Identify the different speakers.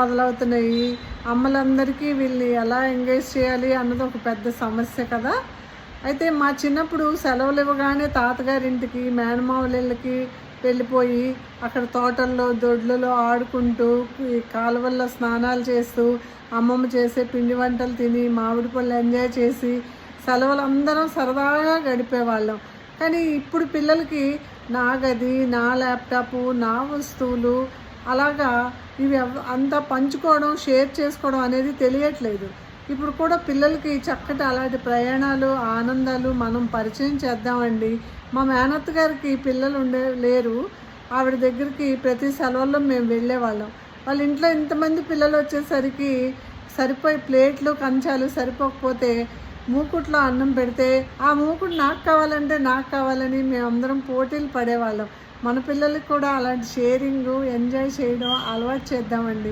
Speaker 1: మొదలవుతున్నాయి. అమ్మలందరికీ వీళ్ళని ఎలా ఎంగేజ్ చేయాలి అన్నది ఒక పెద్ద సమస్య కదా. అయితే మా చిన్నప్పుడు సెలవులు ఇవ్వగానే తాతగారింటికి, మేనమామలిళ్ళకి వెళ్ళిపోయి అక్కడ తోటల్లో, దొడ్లలో ఆడుకుంటూ, ఈ కాలువల్లో స్నానాలు చేస్తూ, అమ్మమ్మ చేసే పిండి వంటలు తిని, మామిడి పళ్ళు ఎంజాయ్ చేసి సెలవులు అందరం సరదాగా గడిపేవాళ్ళం. కానీ ఇప్పుడు పిల్లలకి నా గది, నా ల్యాప్టాపు, నా వస్తువులు, అలాగా ఇవి అంతా పంచుకోవడం, షేర్ చేసుకోవడం అనేది తెలియట్లేదు. ఇప్పుడు కూడా పిల్లలకి చక్కటి అలాంటి ప్రయాణాలు, ఆనందాలు మనం పరిచయం చేద్దామండి. మా మేనత్త గారికి పిల్లలు లేరు. ఆవిడ దగ్గరికి ప్రతి సెలవుల్లో మేము వెళ్ళేవాళ్ళం. వాళ్ళ ఇంట్లో ఇంతమంది పిల్లలు వచ్చేసరికి సరిపోయే ప్లేట్లు, కంచాలు సరిపోకపోతే మూకుట్లో అన్నం పెడితే ఆ మూకుడు నాకు కావాలంటే నాకు కావాలని మేమందరం పోటీలు పడేవాళ్ళం. మన పిల్లలకి కూడా అలాంటి షేరింగు, ఎంజాయ్ చేయడం అలవాటు చేద్దామండి.